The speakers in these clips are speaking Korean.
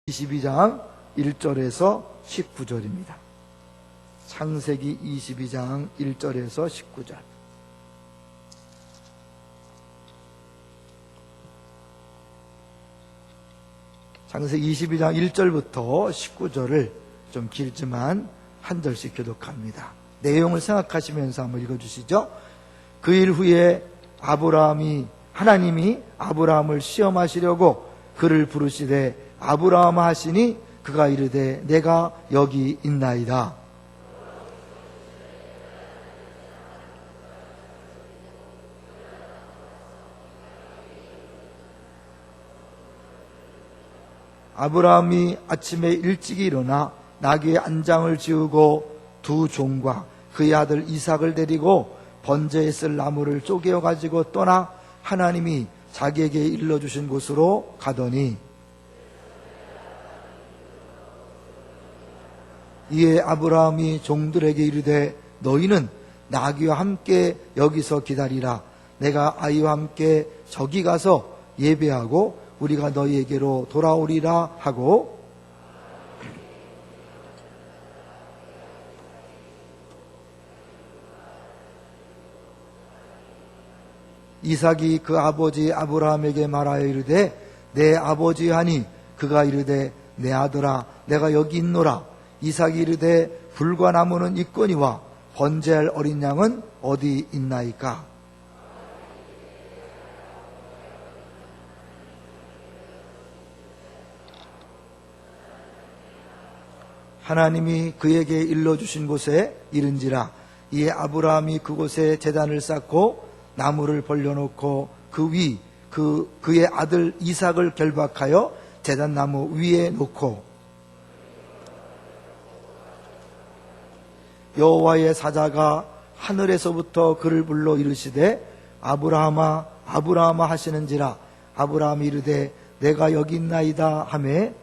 22장 1절에서 19절입니다. 창세기 22장 1절에서 19절. 창세기 22장 1절부터 19절을 좀 길지만 한 절씩 교독합니다. 내용을 생각하시면서 한번 읽어주시죠. 그 일 후에 하나님이 아브라함을 시험하시려고 그를 부르시되 아브라함 하시니 그가 이르되 내가 여기 있나이다. 아브라함이 아침에 일찍 일어나 나귀의 안장을 지우고 두 종과 그의 아들 이삭을 데리고 번제에 쓸 나무를 쪼개어 가지고 떠나 하나님이 자기에게 일러주신 곳으로 가더니 이에 아브라함이 종들에게 이르되 너희는 나귀와 함께 여기서 기다리라. 내가 아이와 함께 저기 가서 예배하고 우리가 너희에게로 돌아오리라 하고 이삭이 그 아버지 아브라함에게 말하여 이르되 내 아버지 하니 그가 이르되 내 아들아 내가 여기 있노라. 이삭이 이르되 불과 나무는 있거니와 번제할 어린 양은 어디 있나이까? 하나님이 그에게 일러주신 곳에 이른지라. 이에 아브라함이 그곳에 제단을 쌓고 나무를 벌려놓고 그의 아들 이삭을 결박하여 제단 나무 위에 놓고 여호와의 사자가 하늘에서부터 그를 불러 이르시되 아브라함아 아브라함아 하시는지라. 아브라함이 이르되 내가 여기 있나이다 하매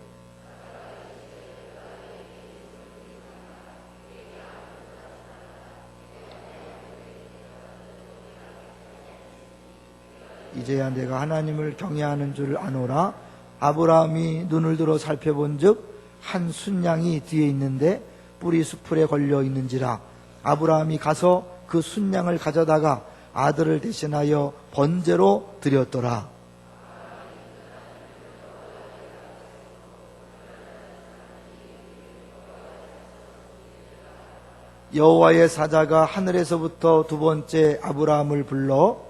이제야 내가 하나님을 경외하는 줄 아노라. 아브라함이 눈을 들어 살펴본즉 한 순양이 뒤에 있는데 뿔이 수풀에 걸려 있는지라. 아브라함이 가서 그 순양을 가져다가 아들을 대신하여 번제로 드렸더라. 여호와의 사자가 하늘에서부터 두 번째 아브라함을 불러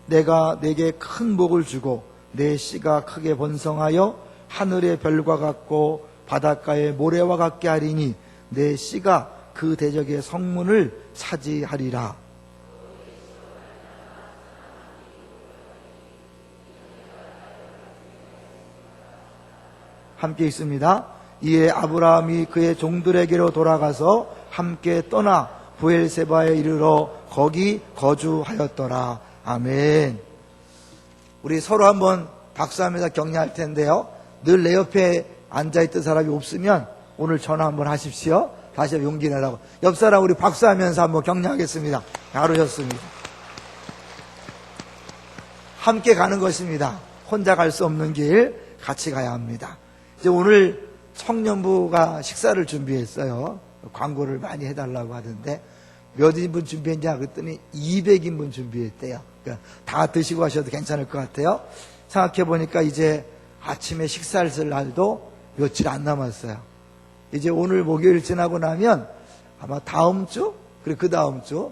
내가 내게 큰 복을 주고 내 씨가 크게 번성하여 하늘의 별과 같고 바닷가의 모래와 같게 하리니 내 씨가 그 대적의 성문을 차지하리라. 함께 있습니다. 이에 아브라함이 그의 종들에게로 돌아가서 함께 떠나 브엘세바에 이르러 거기 거주하였더라. 아멘. 우리 서로 한번 박수하면서 격려할 텐데요. 늘 내 옆에 앉아있던 사람이 없으면 오늘 전화 한번 하십시오. 다시 한번 용기 내라고. 옆 사람 우리 박수하면서 한번 격려하겠습니다. 잘 오셨습니다. 함께 가는 것입니다. 혼자 갈 수 없는 길 같이 가야 합니다. 이제 오늘 청년부가 식사를 준비했어요. 광고를 많이 해달라고 하던데 몇 인분 준비했냐 그랬더니 200인분 준비했대요. 그러니까 다 드시고 하셔도 괜찮을 것 같아요. 생각해보니까 이제 아침에 식사를 쓸 날도 며칠 안 남았어요. 이제 오늘 목요일 지나고 나면 아마 다음 주 그리고 그 다음 주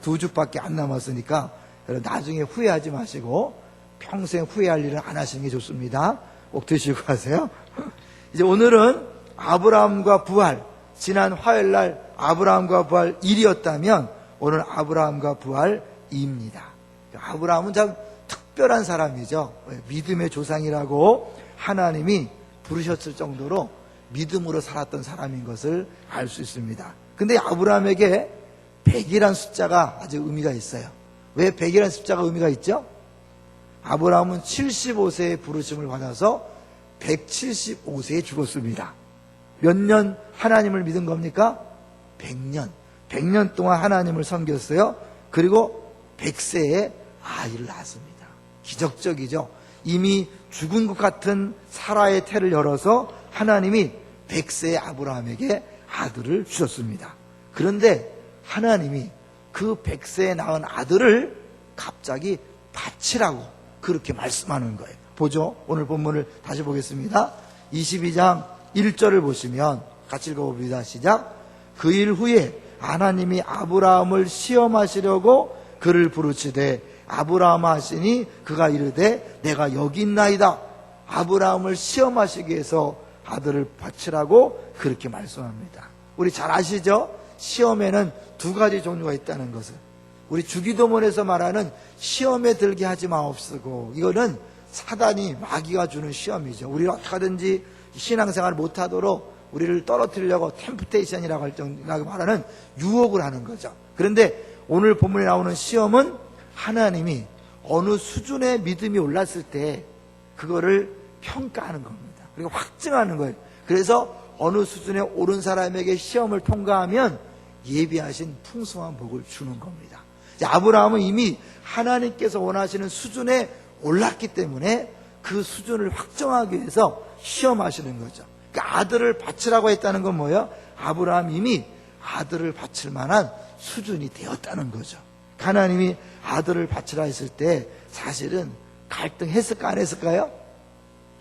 두 주밖에 안 남았으니까 나중에 후회하지 마시고 평생 후회할 일은 안 하시는 게 좋습니다. 꼭 드시고 가세요. 이제 오늘은 아브라함과 부활, 지난 화요일 날 아브라함과 부활 1이었다면 오늘 아브라함과 부활 2입니다. 아브라함은 참 특별한 사람이죠. 믿음의 조상이라고 하나님이 부르셨을 정도로 믿음으로 살았던 사람인 것을 알 수 있습니다. 근데 아브라함에게 100이란 숫자가 아주 의미가 있어요. 왜 100이란 숫자가 의미가 있죠? 아브라함은 75세에 부르심을 받아서 175세에 죽었습니다. 몇 년 하나님을 믿은 겁니까? 100년. 100년 동안 하나님을 섬겼어요. 그리고 100세에 아이를 낳았습니다. 기적적이죠. 이미 죽은 것 같은 사라의 태를 열어서 하나님이 100세의 아브라함에게 아들을 주셨습니다. 그런데 하나님이 그 100세에 낳은 아들을 갑자기 바치라고 그렇게 말씀하는 거예요. 보죠. 오늘 본문을 다시 보겠습니다. 22장 1절을 보시면 같이 읽어봅니다. 시작. 그 일 후에 하나님이 아브라함을 시험하시려고 그를 부르시되 아브라함 하시니 그가 이르되 내가 여기 있나이다. 아브라함을 시험하시기 위해서 아들을 바치라고 그렇게 말씀합니다. 우리 잘 아시죠? 시험에는 두 가지 종류가 있다는 것을. 우리 주기도문에서 말하는 시험에 들게 하지 마옵시고, 이거는 사단이 마귀가 주는 시험이죠. 우리가 어떻게든지 신앙생활을 못하도록 우리를 떨어뜨리려고 템프테이션이라고 말하는 유혹을 하는 거죠. 그런데 오늘 본문에 나오는 시험은 하나님이 어느 수준의 믿음이 올랐을 때 그거를 평가하는 겁니다. 그리고 확증하는 거예요. 그래서 어느 수준에 오른 사람에게 시험을 통과하면 예비하신 풍성한 복을 주는 겁니다. 아브라함은 이미 하나님께서 원하시는 수준에 올랐기 때문에 그 수준을 확정하기 위해서 시험하시는 거죠. 그러니까 아들을 바치라고 했다는 건 뭐예요? 아브라함이 이미 아들을 바칠 만한 수준이 되었다는 거죠. 하나님이 아들을 바치라 했을 때 사실은 갈등했을까 안 했을까요?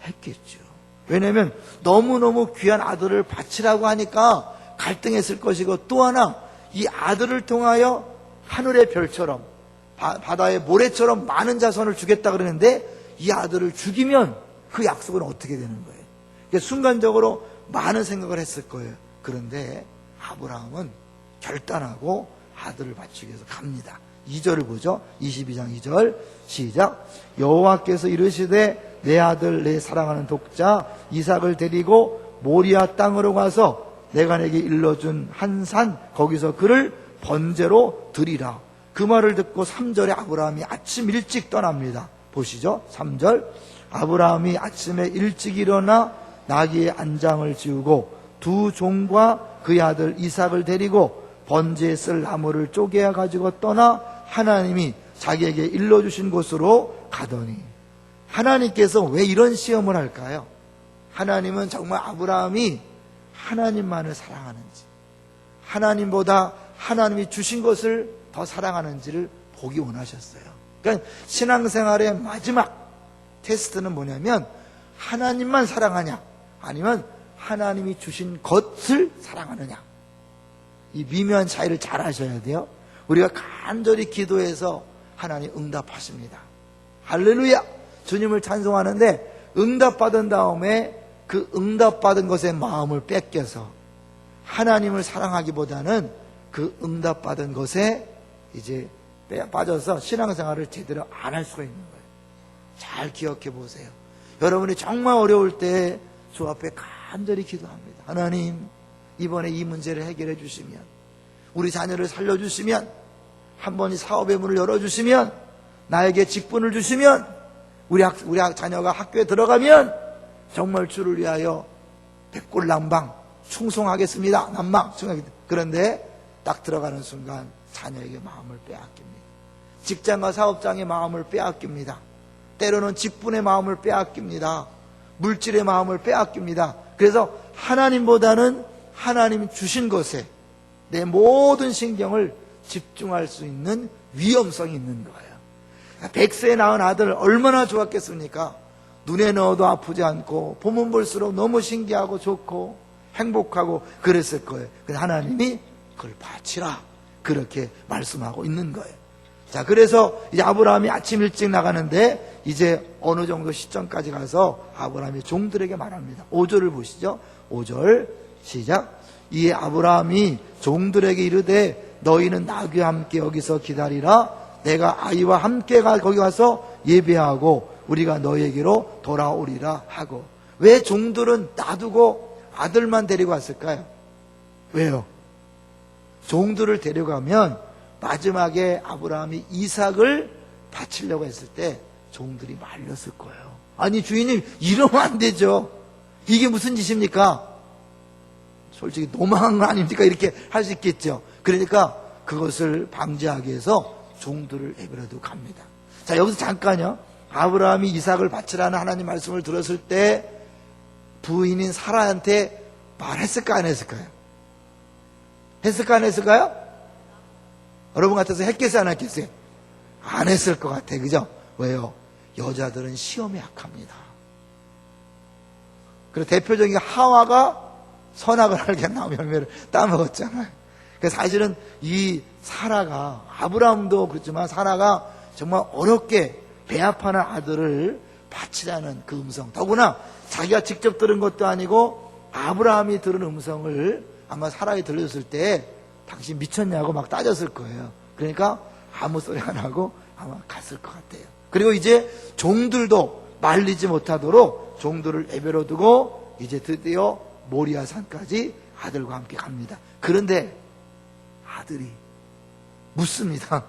했겠죠. 왜냐하면 너무너무 귀한 아들을 바치라고 하니까 갈등했을 것이고, 또 하나 이 아들을 통하여 하늘의 별처럼 바다의 모래처럼 많은 자손을 주겠다 그러는데 이 아들을 죽이면 그 약속은 어떻게 되는 거예요? 그러니까 순간적으로 많은 생각을 했을 거예요. 그런데 아브라함은 결단하고 아들을 바치기 위해서 갑니다. 2절을 보죠. 22장 2절 시작. 여호와께서 이르시되 내 아들 내 사랑하는 독자 이삭을 데리고 모리아 땅으로 가서 내가 내게 일러준 한 산 거기서 그를 번제로 드리라. 그 말을 듣고 3절에 아브라함이 아침 일찍 떠납니다. 보시죠. 3절 아브라함이 아침에 일찍 일어나 나귀의 안장을 지우고 두 종과 그의 아들 이삭을 데리고 번제에 쓸 나무를 쪼개어 가지고 떠나 하나님이 자기에게 일러주신 곳으로 가더니, 하나님께서 왜 이런 시험을 할까요? 하나님은 정말 아브라함이 하나님만을 사랑하는지, 하나님보다 하나님이 주신 것을 더 사랑하는지를 보기 원하셨어요. 그러니까 신앙생활의 마지막 테스트는 뭐냐면 하나님만 사랑하냐 아니면 하나님이 주신 것을 사랑하느냐, 이 미묘한 차이를 잘 아셔야 돼요. 우리가 간절히 기도해서 하나님 응답하십니다. 할렐루야! 주님을 찬송하는데 응답받은 다음에 그 응답받은 것에 마음을 뺏겨서 하나님을 사랑하기보다는 그 응답받은 것에 이제 빠져서 신앙생활을 제대로 안 할 수가 있는 거예요. 잘 기억해 보세요. 여러분이 정말 어려울 때 주 앞에 간절히 기도합니다. 하나님, 이번에 이 문제를 해결해 주시면, 우리 자녀를 살려주시면, 한 번 이 사업의 문을 열어주시면, 나에게 직분을 주시면, 우리 자녀가 학교에 들어가면 정말 주를 위하여 백골난방 충성하겠습니다. 난방 충성하겠습니다. 그런데 딱 들어가는 순간 자녀에게 마음을 빼앗깁니다. 직장과 사업장의 마음을 빼앗깁니다. 때로는 직분의 마음을 빼앗깁니다. 물질의 마음을 빼앗깁니다. 그래서 하나님보다는 하나님 주신 것에 내 모든 신경을 집중할 수 있는 위험성이 있는 거예요. 100세에 낳은 아들 얼마나 좋았겠습니까? 눈에 넣어도 아프지 않고 보면 볼수록 너무 신기하고 좋고 행복하고 그랬을 거예요. 근데 하나님이 그걸 바치라 그렇게 말씀하고 있는 거예요. 자, 그래서 이제 아브라함이 아침 일찍 나가는데 이제 어느 정도 시점까지 가서 아브라함이 종들에게 말합니다. 5절을 보시죠. 5절 시작. 이에 아브라함이 종들에게 이르되 너희는 나귀와 함께 여기서 기다리라. 내가 아이와 함께 거기 가서 예배하고 우리가 너희에게로 돌아오리라 하고. 왜 종들은 놔두고 아들만 데리고 왔을까요? 왜요? 종들을 데려가면 마지막에 아브라함이 이삭을 바치려고 했을 때 종들이 말렸을 거예요. 아니 주인님, 이러면 안 되죠. 이게 무슨 짓입니까? 솔직히 노망한 거 아닙니까? 이렇게 할 수 있겠죠. 그러니까 그것을 방지하기 위해서 종들을 내버려두고 갑니다. 자, 여기서 잠깐요. 아브라함이 이삭을 바치라는 하나님 말씀을 들었을 때 부인인 사라한테 말했을까 안 했을까요? 했을까 안 했을까요? 여러분 같아서 했겠어요 안 했겠어요? 안 했을 것 같아. 그죠? 왜요? 여자들은 시험에 약합니다. 그리고 대표적인 게 하와가 선악을 알게 나무 열매를 따먹었잖아요. 그러니까 사실은 이 사라가, 아브라함도 그렇지만 사라가 정말 어렵게 배합하는 아들을 바치라는 그 음성, 더구나 자기가 직접 들은 것도 아니고 아브라함이 들은 음성을 아마 사라에 들렸을 때 당신 미쳤냐고 막 따졌을 거예요. 그러니까 아무 소리 안 하고 아마 갔을 것 같아요. 그리고 이제 종들도 말리지 못하도록 종들을 내버려 두고 이제 드디어 모리아 산까지 아들과 함께 갑니다. 그런데 아들이 묻습니다.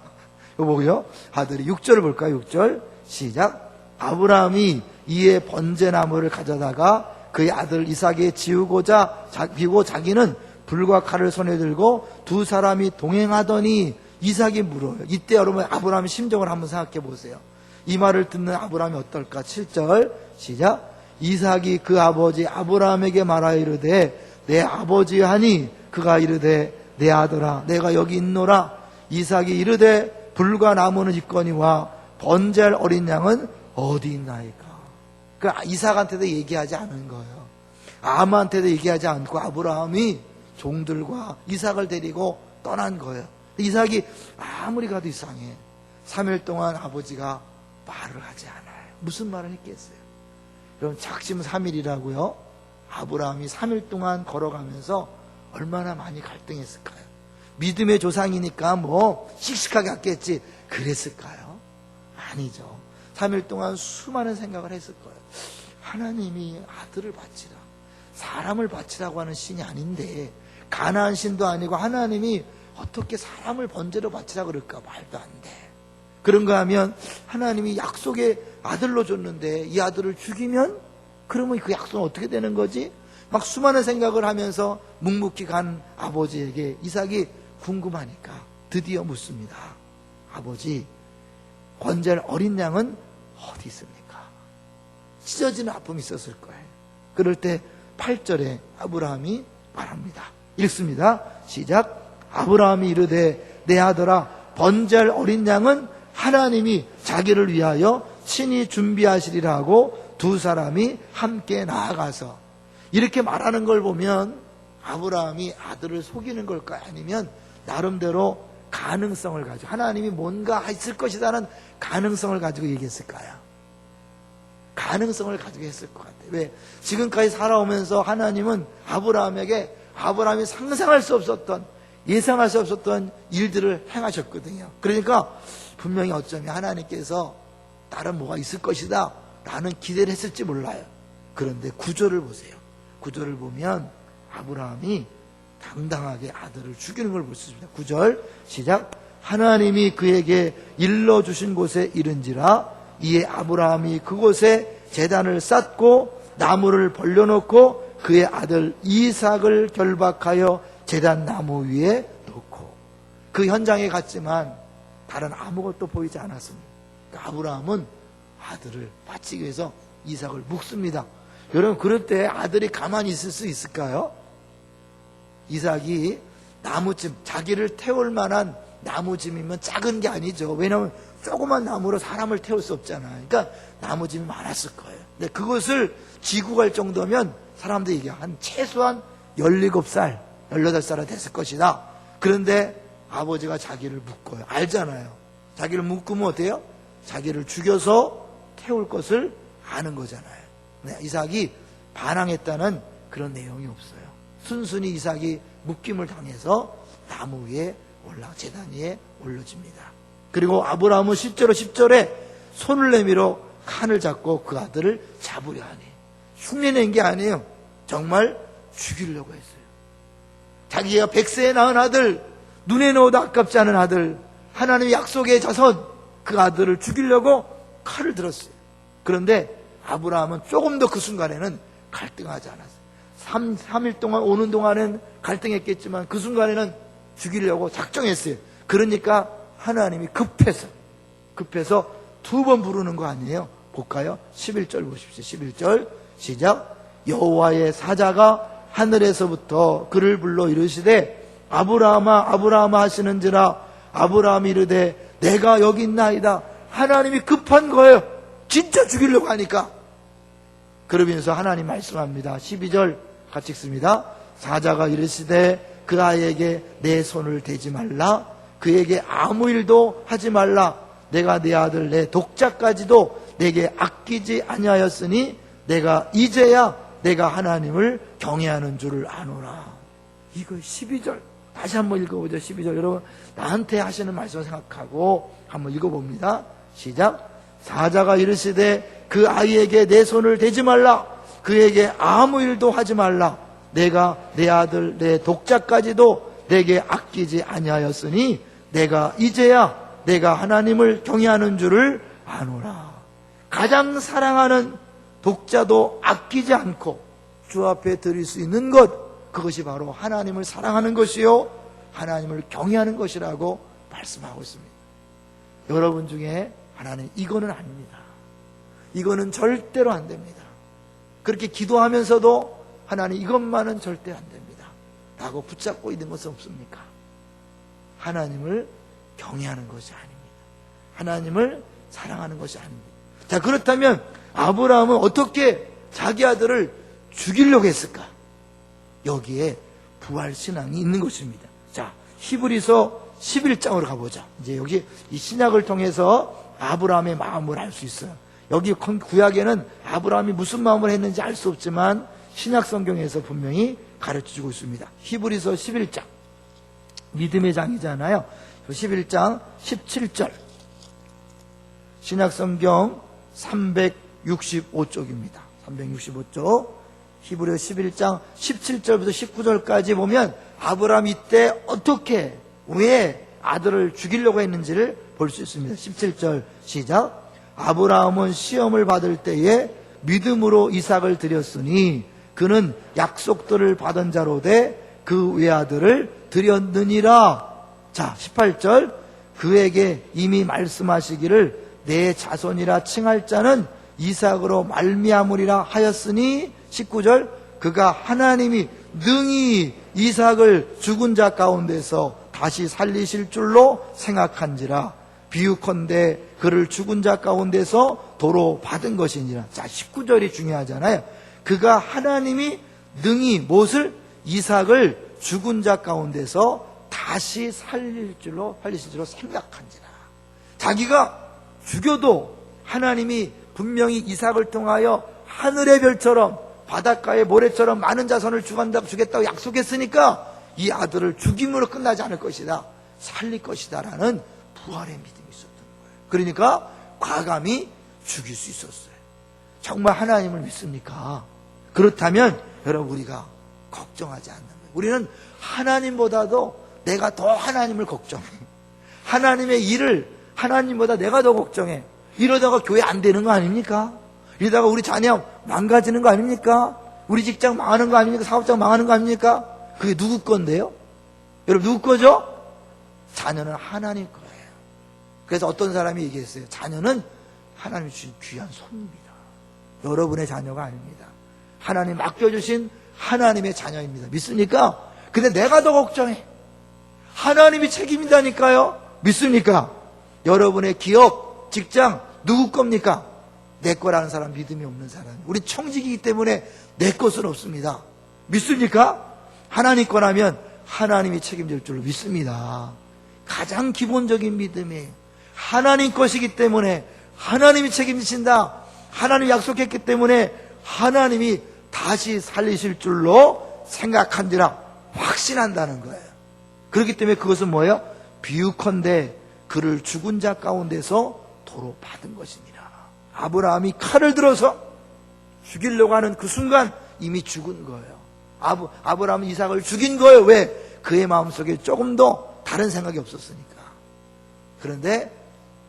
이거 보고요. 아들이 6절을 볼까요? 6절 시작. 아브라함이 이에 번제나무를 가져다가 그의 아들 이삭에 지우고자 비고 자기는 불과 칼을 손에 들고 두 사람이 동행하더니 이삭이 물어요. 이때 여러분 아브라함의 심정을 한번 생각해 보세요. 이 말을 듣는 아브라함이 어떨까? 7절 시작. 이삭이 그 아버지 아브라함에게 말하여 이르되 내 아버지 하니 그가 이르되 내 아들아 내가 여기 있노라. 이삭이 이르되 불과 나무는 있거니와 번제할 어린 양은 어디 있나이까. 그 이삭한테도 얘기하지 않은 거예요. 아무한테도 얘기하지 않고 아브라함이 종들과 이삭을 데리고 떠난 거예요. 이삭이 아무리 가도 이상해. 3일 동안 아버지가 말을 하지 않아요. 무슨 말을 했겠어요? 여러분 작심 3일이라고요. 아브라함이 3일 동안 걸어가면서 얼마나 많이 갈등했을까요? 믿음의 조상이니까 뭐 씩씩하게 갔겠지. 그랬을까요? 아니죠. 3일 동안 수많은 생각을 했을 거예요. 하나님이 아들을 바치라, 사람을 바치라고 하는 신이 아닌데 가나안 신도 아니고 하나님이 어떻게 사람을 번제로 바치라 그럴까? 말도 안 돼. 그런가 하면 하나님이 약속의 아들로 줬는데 이 아들을 죽이면 그러면 그 약속은 어떻게 되는 거지? 막 수많은 생각을 하면서 묵묵히 간 아버지에게 이삭이 궁금하니까 드디어 묻습니다. 아버지, 번제할 어린 양은 어디 있습니까? 찢어지는 아픔이 있었을 거예요. 그럴 때 8절에 아브라함이 말합니다. 읽습니다. 시작. 아브라함이 이르되 내 아들아 번제할 어린 양은 하나님이 자기를 위하여 친히 준비하시리라 하고 두 사람이 함께 나아가서, 이렇게 말하는 걸 보면 아브라함이 아들을 속이는 걸까요? 아니면 나름대로 가능성을 가지고 하나님이 뭔가 있을 것이라는 가능성을 가지고 얘기했을까요? 가능성을 가지고 했을 것 같아요. 왜? 지금까지 살아오면서 하나님은 아브라함에게 아브라함이 상상할 수 없었던, 예상할 수 없었던 일들을 행하셨거든요. 그러니까 분명히 어쩌면 하나님께서 다른 뭐가 있을 것이다 라는 기대를 했을지 몰라요. 그런데 구절을 보세요. 구절을 보면 아브라함이 당당하게 아들을 죽이는 걸 볼 수 있습니다. 9절 시작. 하나님이 그에게 일러주신 곳에 이른지라 이에 아브라함이 그곳에 제단을 쌓고 나무를 벌려놓고 그의 아들 이삭을 결박하여 제단 나무 위에 놓고, 그 현장에 갔지만 다른 아무것도 보이지 않았습니다. 그러니까 아브라함은 아들을 바치기 위해서 이삭을 묶습니다. 여러분 그럴 때 아들이 가만히 있을 수 있을까요? 이삭이 나무짐, 자기를 태울 만한 나무짐이면 작은 게 아니죠. 왜냐하면 조그만 나무로 사람을 태울 수 없잖아요. 그러니까 나무짐이 많았을 거예요. 근데 그것을 지고 갈 정도면 사람들이 얘기해요. 한 최소한 17살, 18살은 됐을 것이다. 그런데 아버지가 자기를 묶어요. 알잖아요. 자기를 묶으면 어때요? 자기를 죽여서 태울 것을 아는 거잖아요. 네, 이삭이 반항했다는 그런 내용이 없어요. 순순히 이삭이 묶임을 당해서 나무 위에 제단 위에 올려집니다. 그리고 아브라함은 실제로 10절에 손을 내밀어 칸을 잡고 그 아들을 잡으려 하니, 흉내낸 게 아니에요. 정말 죽이려고 했어요. 자기가 100세에 낳은 아들, 눈에 넣어도 아깝지 않은 아들, 하나님의 약속의 자손, 그 아들을 죽이려고 칼을 들었어요. 그런데 아브라함은 조금 더 그 순간에는 갈등하지 않았어요. 3일 동안 오는 동안은 갈등했겠지만 그 순간에는 죽이려고 작정했어요. 그러니까 하나님이 급해서 2번 부르는 거 아니에요? 볼까요? 11절 보십시오. 11절 시작. 여호와의 사자가 하늘에서부터 그를 불러 이르시되 아브라함아 아브라함아 하시는지라. 아브라함이 이르되 내가 여기 있나이다. 하나님이 급한 거예요. 진짜 죽이려고 하니까. 그러면서 하나님 말씀합니다. 12절 같이 읽습니다. 사자가 이르시되 그 아이에게 내 손을 대지 말라. 그에게 아무 일도 하지 말라. 내가 내 아들 내 독자까지도 내게 아끼지 아니하였으니 내가 이제야 내가 하나님을 경외하는 줄을 아노라. 이거 12절 다시 한번 읽어보죠. 12절 여러분 나한테 하시는 말씀을 생각하고 한번 읽어봅니다. 시작. 사자가 이르시되 그 아이에게 내 손을 대지 말라. 그에게 아무 일도 하지 말라. 내가 내 아들 내 독자까지도 내게 아끼지 아니하였으니 내가 이제야 내가 하나님을 경외하는 줄을 아노라. 가장 사랑하는 독자도 아끼지 않고 주 앞에 드릴 수 있는 것, 그것이 바로 하나님을 사랑하는 것이요 하나님을 경외하는 것이라고 말씀하고 있습니다. 여러분 중에 하나님 이거는 아닙니다. 이거는 절대로 안 됩니다. 그렇게 기도하면서도 하나님 이것만은 절대 안 됩니다 라고 붙잡고 있는 것은 없습니까? 하나님을 경외하는 것이 아닙니다. 하나님을 사랑하는 것이 아닙니다. 자, 그렇다면 아브라함은 어떻게 자기 아들을 죽이려고 했을까? 여기에 부활신앙이 있는 것입니다. 자, 히브리서 11장으로 가보자. 이제 여기 이 신약을 통해서 아브라함의 마음을 알 수 있어요. 여기 구약에는 아브라함이 무슨 마음을 했는지 알 수 없지만 신약 성경에서 분명히 가르쳐주고 있습니다. 히브리서 11장 믿음의 장이잖아요. 11장 17절 신약 성경 365쪽입니다. 365쪽 히브리서 11장 17절부터 19절까지 보면 아브라함이 이때 어떻게 왜 아들을 죽이려고 했는지를 볼 수 있습니다. 17절 시작. 아브라함은 시험을 받을 때에 믿음으로 이삭을 드렸으니 그는 약속들을 받은 자로 돼 그 외아들을 드렸느니라. 자, 18절 그에게 이미 말씀하시기를 내 자손이라 칭할 자는 이삭으로 말미암으리라 하였으니 19절 그가 하나님이 능히 이삭을 죽은 자 가운데서 다시 살리실 줄로 생각한지라. 비유컨대 그를 죽은 자 가운데서 도로 받은 것이니라. 자, 19절이 중요하잖아요. 그가 하나님이 능히 무엇을? 이삭을 죽은 자 가운데서 다시 살리실 줄로 생각한지라. 자기가 죽여도 하나님이 분명히 이삭을 통하여 하늘의 별처럼 바닷가의 모래처럼 많은 자손을 주겠다고 약속했으니까 이 아들을 죽임으로 끝나지 않을 것이다, 살릴 것이다 라는 부활의 믿음이 있었던 거예요. 그러니까 과감히 죽일 수 있었어요. 정말 하나님을 믿습니까? 그렇다면 여러분 우리가 걱정하지 않는 거예요. 우리는 하나님보다도 내가 더 하나님을 걱정해. 하나님의 일을 하나님보다 내가 더 걱정해. 이러다가 교회 안 되는 거 아닙니까? 이러다가 우리 자녀 망가지는 거 아닙니까? 우리 직장 망하는 거 아닙니까? 사업장 망하는 거 아닙니까? 그게 누구 건데요? 여러분 누구 거죠? 자녀는 하나님 거예요. 그래서 어떤 사람이 얘기했어요. 자녀는 하나님이 주신 귀한 손입니다. 여러분의 자녀가 아닙니다. 하나님 맡겨주신 하나님의 자녀입니다. 믿습니까? 근데 내가 더 걱정해. 하나님이 책임이다니까요. 믿습니까? 여러분의 기업, 직장 누구 겁니까? 내 거라는 사람, 믿음이 없는 사람. 우리 청직이기 때문에 내 것은 없습니다. 믿습니까? 하나님 거라면 하나님이 책임질 줄로 믿습니다. 가장 기본적인 믿음이 하나님 것이기 때문에 하나님이 책임지신다. 하나님이 약속했기 때문에 하나님이 다시 살리실 줄로 생각한지라 확신한다는 거예요. 그렇기 때문에 그것은 뭐예요? 비유컨대 그를 죽은 자 가운데서 도로 받은 것이니라. 아브라함이 칼을 들어서 죽이려고 하는 그 순간 이미 죽은 거예요. 아브라함은 이삭을 죽인 거예요. 왜? 그의 마음속에 조금 더 다른 생각이 없었으니까. 그런데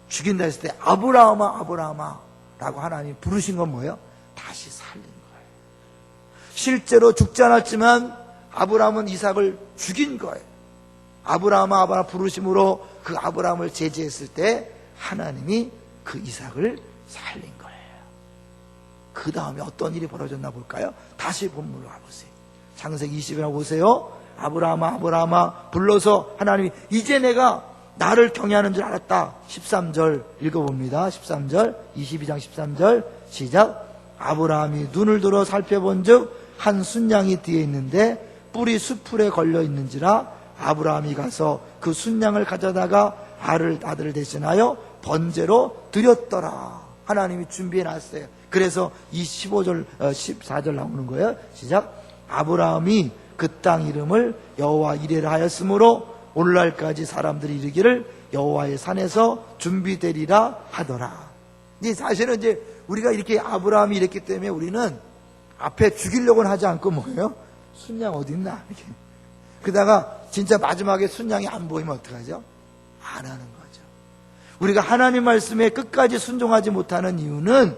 죽인다 했을 때 아브라함아 아브라함아 라고 하나님이 부르신 건 뭐예요? 다시 살린 거예요. 실제로 죽지 않았지만 아브라함은 이삭을 죽인 거예요. 아브라함 부르심으로 그 아브라함을 제지했을 때 하나님이 그 이삭을 살린 거예요. 그 다음에 어떤 일이 벌어졌나 볼까요? 다시 본문으로 가보세요. 창세기 20이나 보세요. 아브라함아 불러서 하나님이 이제 내가 나를 경외하는 줄 알았다. 13절 읽어봅니다. 13절 22장 13절 시작. 아브라함이 눈을 들어 살펴본 즉 한 순양이 뒤에 있는데 뿔이 수풀에 걸려 있는지라 아브라함이 가서 그 순양을 가져다가 아들을 대신하여 번제로 드렸더라. 하나님이 준비해 놨어요. 그래서 이 15절 14절 나오는 거예요. 시작. 아브라함이 그 땅 이름을 여호와 이레라 하였으므로 오늘날까지 사람들이 이르기를 여호와의 산에서 준비되리라 하더라. 이제 사실은 이제 우리가 이렇게 아브라함이 이랬기 때문에 우리는 앞에 죽이려고는 하지 않고 뭐예요? 순양 어딨나? 이렇게. 그러다가 진짜 마지막에 순양이 안 보이면 어떡하죠? 안 하는 거죠. 우리가 하나님 말씀에 끝까지 순종하지 못하는 이유는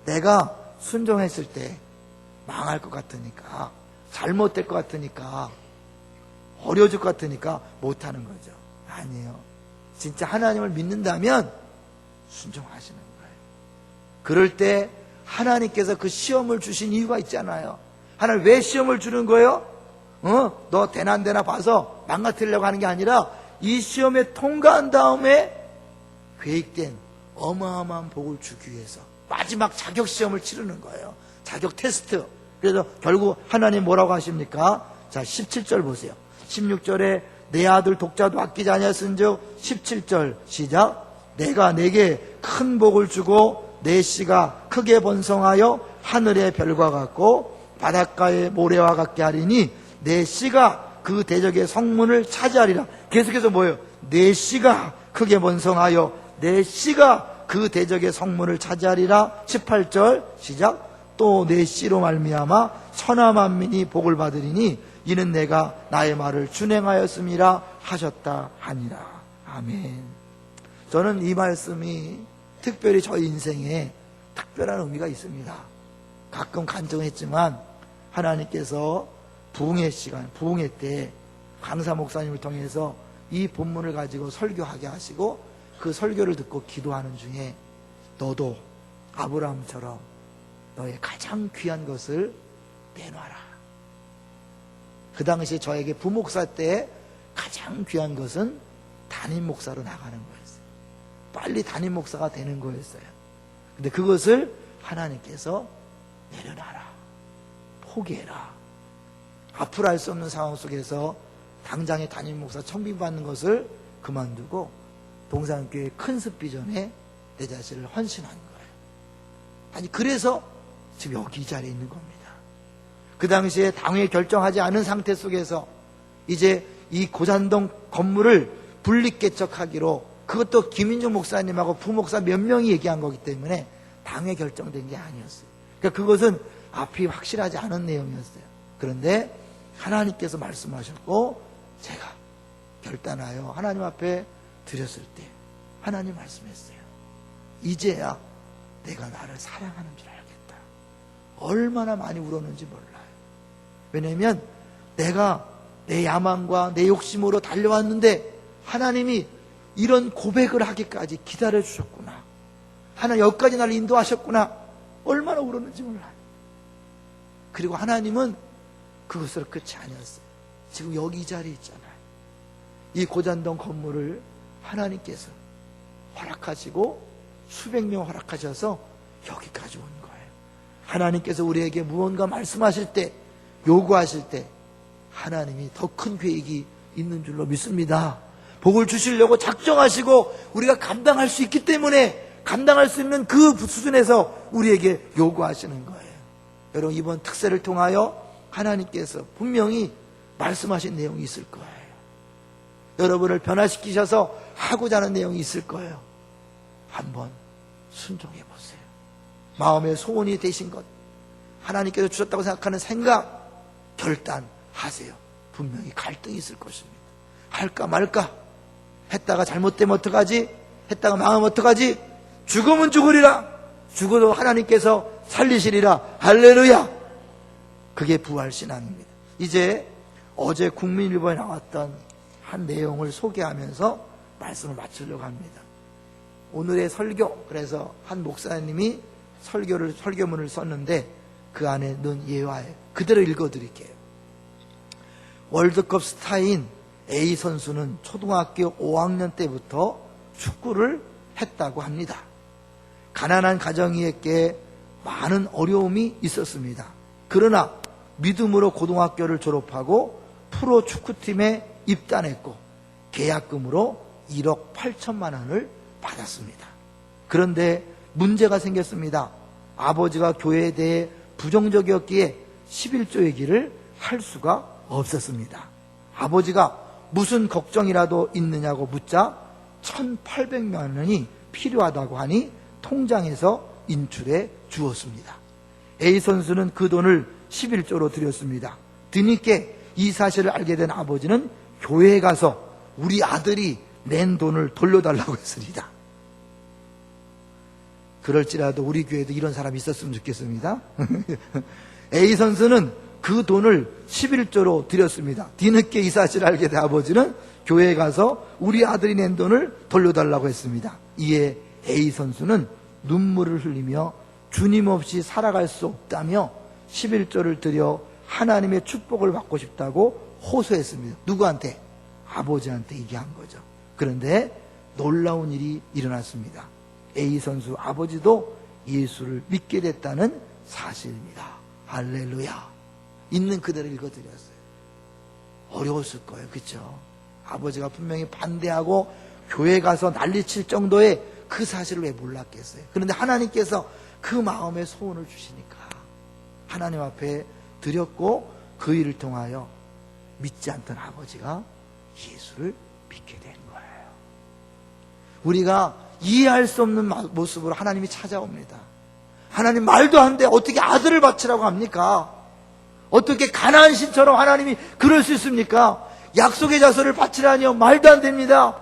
내가 순종했을 때 망할 것 같으니까, 잘못될 것 같으니까, 어려워질 것 같으니까 못하는 거죠. 아니에요. 진짜 하나님을 믿는다면 순종하시는 거예요. 그럴 때 하나님께서 그 시험을 주신 이유가 있잖아요. 하나님 왜 시험을 주는 거예요? 너 되나 봐서 망가뜨리려고 하는 게 아니라 이 시험에 통과한 다음에 계획된 어마어마한 복을 주기 위해서 마지막 자격 시험을 치르는 거예요. 자격 테스트. 그래서 결국 하나님 뭐라고 하십니까? 자, 17절 보세요. 16절에 내 아들 독자도 아끼지 아니하였은즉 17절 시작. 내가 내게 큰 복을 주고 내 씨가 크게 번성하여 하늘의 별과 같고 바닷가의 모래와 같게 하리니 내 씨가 그 대적의 성문을 차지하리라. 계속해서 뭐예요? 내 씨가 크게 번성하여 내 씨가 그 대적의 성문을 차지하리라. 18절 시작. 또 내 씨로 말미암아 천하 만민이 복을 받으리니 이는 내가 나의 말을 준행하였음이라 하셨다 하니라. 아멘. 저는 이 말씀이 특별히 저희 인생에 특별한 의미가 있습니다. 가끔 간증했지만 하나님께서 부흥의 시간, 부흥의 때 강사 목사님을 통해서 이 본문을 가지고 설교하게 하시고 그 설교를 듣고 기도하는 중에 너도 아브라함처럼 너의 가장 귀한 것을 내놔라. 그 당시에 저에게 부목사 때 가장 귀한 것은 담임 목사로 나가는 거였어요. 빨리 담임 목사가 되는 거였어요. 근데 그것을 하나님께서 내려놔라. 포기해라. 앞으로 할 수 없는 상황 속에서 당장의 담임 목사 청빙받는 것을 그만두고 동산교회 큰 습비전에 내 자신을 헌신한 거예요. 아니 그래서 지금 여기 이 자리에 있는 겁니다. 그 당시에 당회 결정하지 않은 상태 속에서 이제 이 고잔동 건물을 분립개척하기로 그것도 김인중 목사님하고 부목사 몇 명이 얘기한 거기 때문에 당회 결정된 게 아니었어요. 그러니까 그것은 앞이 확실하지 않은 내용이었어요. 그런데 하나님께서 말씀하셨고 제가 결단하여 하나님 앞에 드렸을 때 하나님 말씀했어요. 이제야 내가 나를 사랑하는 줄 알겠다. 얼마나 많이 울었는지 몰라요. 왜냐하면 내가 내 야망과 내 욕심으로 달려왔는데 하나님이 이런 고백을 하기까지 기다려주셨구나. 하나님 여기까지 나를 인도하셨구나. 얼마나 울었는지 몰라요. 그리고 하나님은 그것으로 끝이 아니었어요. 지금 여기 이 자리에 있잖아요. 이 고잔동 건물을 하나님께서 허락하시고 수백 명 허락하셔서 여기까지 온 거예요. 하나님께서 우리에게 무언가 말씀하실 때, 요구하실 때 하나님이 더 큰 계획이 있는 줄로 믿습니다. 복을 주시려고 작정하시고 우리가 감당할 수 있기 때문에 감당할 수 있는 그 수준에서 우리에게 요구하시는 거예요. 여러분 이번 특세를 통하여 하나님께서 분명히 말씀하신 내용이 있을 거예요. 여러분을 변화시키셔서 하고자 하는 내용이 있을 거예요. 한번 순종해 보세요. 마음의 소원이 되신 것, 하나님께서 주셨다고 생각하는 생각, 결단하세요. 분명히 갈등이 있을 것입니다. 할까 말까? 했다가 잘못되면 어떡하지? 했다가 망하면 어떡하지? 죽으면 죽으리라. 죽어도 하나님께서 살리시리라. 할렐루야. 그게 부활신앙입니다. 이제 어제 국민일보에 나왔던 한 내용을 소개하면서 말씀을 마치려고 합니다. 오늘의 설교, 그래서 한 목사님이 설교문을 썼는데 그 안에 넣은 예화에 그대로 읽어드릴게요. 월드컵 스타인 A 선수는 초등학교 5학년 때부터 축구를 했다고 합니다. 가난한 가정이었기에 많은 어려움이 있었습니다. 그러나 믿음으로 고등학교를 졸업하고 프로 축구팀에 입단했고 계약금으로 1억 8천만 원을 받았습니다. 그런데 문제가 생겼습니다. 아버지가 교회에 대해 부정적이었기에 11조 얘기를 할 수가 없었습니다. 아버지가 무슨 걱정이라도 있느냐고 묻자 1,800만 원이 필요하다고 하니 통장에서 인출해 주었습니다. A 선수는 그 돈을 11조로 드렸습니다. 뒤늦게 이 사실을 알게 된 아버지는 교회에 가서 우리 아들이 낸 돈을 돌려달라고 했습니다. 그럴지라도 우리 교회도 이런 사람이 있었으면 좋겠습니다. A 선수는 그 돈을 11조로 드렸습니다. 뒤늦게 이 사실을 알게 된 아버지는 교회에 가서 우리 아들이 낸 돈을 돌려달라고 했습니다. 이에 A 선수는 눈물을 흘리며 주님 없이 살아갈 수 없다며 11조를 드려 하나님의 축복을 받고 싶다고 호소했습니다. 누구한테? 아버지한테 얘기한 거죠. 그런데 놀라운 일이 일어났습니다. A 선수 아버지도 예수를 믿게 됐다는 사실입니다. 할렐루야. 있는 그대로 읽어드렸어요. 어려웠을 거예요. 그렇죠? 아버지가 분명히 반대하고 교회 가서 난리칠 정도의 그 사실을 왜 몰랐겠어요? 그런데 하나님께서 그 마음에 소원을 주시니까 하나님 앞에 드렸고 그 일을 통하여 믿지 않던 아버지가 예수를 믿게 된 거예요. 우리가 이해할 수 없는 모습으로 하나님이 찾아옵니다. 하나님 말도 안 돼. 어떻게 아들을 바치라고 합니까? 어떻게 가나안 신처럼 하나님이 그럴 수 있습니까? 약속의 자손을 바치라니요. 말도 안 됩니다.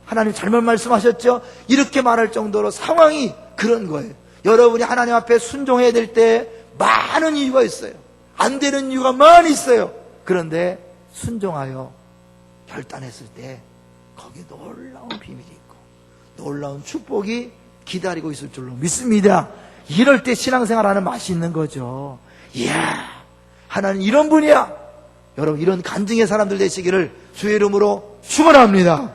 하나님 잘못 말씀하셨죠? 이렇게 말할 정도로 상황이 그런 거예요. 여러분이 하나님 앞에 순종해야 될 때 많은 이유가 있어요. 안 되는 이유가 많이 있어요. 그런데 순종하여 결단했을 때 거기에 놀라운 비밀이 있고 놀라운 축복이 기다리고 있을 줄로 믿습니다. 이럴 때 신앙생활하는 맛이 있는 거죠. 이야, 하나님 이런 분이야. 여러분 이런 간증의 사람들 되시기를 주의 이름으로 축원합니다.